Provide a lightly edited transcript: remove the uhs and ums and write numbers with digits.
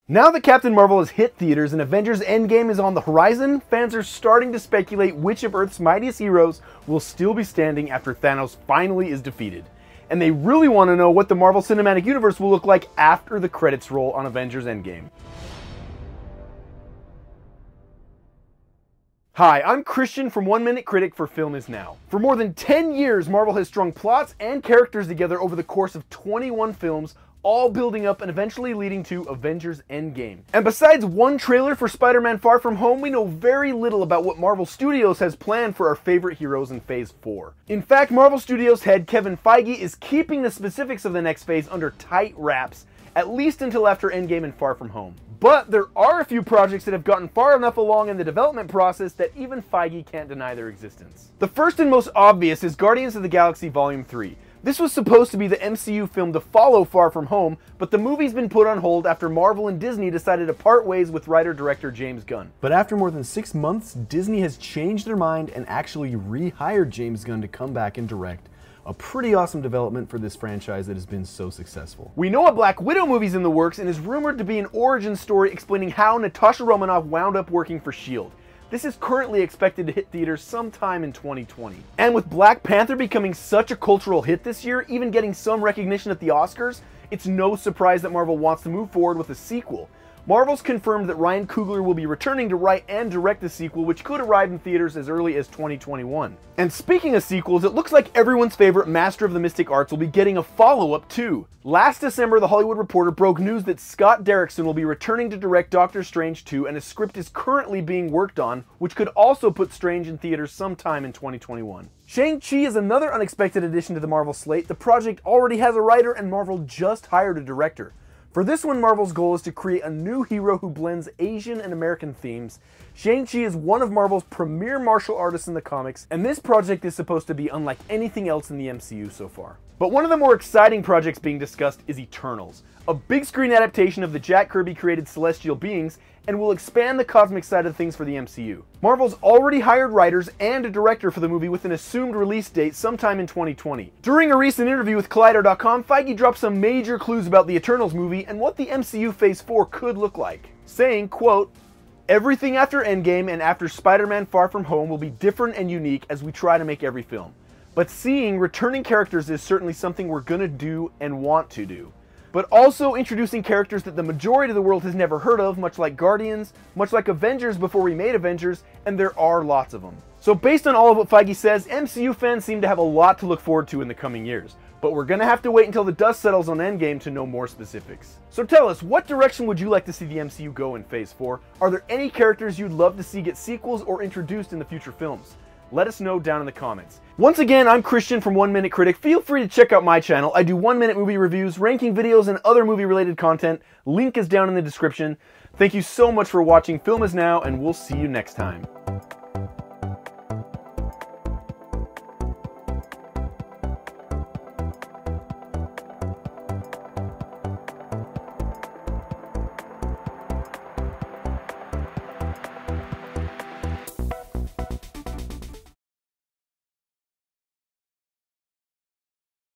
Now that Captain Marvel has hit theaters and Avengers Endgame is on the horizon, fans are starting to speculate which of Earth's mightiest heroes will still be standing after Thanos finally is defeated. And they really want to know what the Marvel Cinematic Universe will look like after the credits roll on Avengers Endgame. Hi, I'm Kristian from 1 Minute Critic for FilmIsNow. For more than 10 years, Marvel has strung plots and characters together over the course of 21 films, all building up and eventually leading to Avengers Endgame. And besides one trailer for Spider-Man Far From Home, we know very little about what Marvel Studios has planned for our favorite heroes in Phase 4. In fact, Marvel Studios head Kevin Feige is keeping the specifics of the next phase under tight wraps, at least until after Endgame and Far From Home. But there are a few projects that have gotten far enough along in the development process that even Feige can't deny their existence. The first and most obvious is Guardians of the Galaxy Volume 3. This was supposed to be the MCU film to follow Far From Home, but the movie's been put on hold after Marvel and Disney decided to part ways with writer-director James Gunn. But after more than 6 months, Disney has changed their mind and actually rehired James Gunn to come back and direct. A pretty awesome development for this franchise that has been so successful. We know a Black Widow movie's in the works and is rumored to be an origin story explaining how Natasha Romanoff wound up working for S.H.I.E.L.D. This is currently expected to hit theaters sometime in 2020. And with Black Panther becoming such a cultural hit this year, even getting some recognition at the Oscars, it's no surprise that Marvel wants to move forward with a sequel. Marvel's confirmed that Ryan Coogler will be returning to write and direct the sequel, which could arrive in theaters as early as 2021. And speaking of sequels, it looks like everyone's favorite Master of the Mystic Arts will be getting a follow-up too. Last December, The Hollywood Reporter broke news that Scott Derrickson will be returning to direct Doctor Strange 2, and a script is currently being worked on, which could also put Strange in theaters sometime in 2021. Shang-Chi is another unexpected addition to the Marvel slate. The project already has a writer, and Marvel just hired a director. For this one, Marvel's goal is to create a new hero who blends Asian and American themes. Shang-Chi is one of Marvel's premier martial artists in the comics, and this project is supposed to be unlike anything else in the MCU so far. But one of the more exciting projects being discussed is Eternals, a big screen adaptation of the Jack Kirby created celestial beings, and will expand the cosmic side of things for the MCU. Marvel's already hired writers and a director for the movie with an assumed release date sometime in 2020. During a recent interview with Collider.com, Feige dropped some major clues about the Eternals movie and what the MCU Phase 4 could look like, saying, quote, "Everything after Endgame and after Spider-Man Far From Home will be different and unique as we try to make every film. But seeing returning characters is certainly something we're gonna do and want to do. But also introducing characters that the majority of the world has never heard of, much like Guardians, much like Avengers before we made Avengers, and there are lots of them." So based on all of what Feige says, MCU fans seem to have a lot to look forward to in the coming years. But we're gonna have to wait until the dust settles on Endgame to know more specifics. So tell us, what direction would you like to see the MCU go in Phase 4? Are there any characters you'd love to see get sequels or introduced in the future films? Let us know down in the comments. Once again, I'm Kristian from 1 Minute Critic. Feel free to check out my channel. I do 1-minute movie reviews, ranking videos, and other movie-related content. Link is down in the description. Thank you so much for watching FilmIsNow, and we'll see you next time.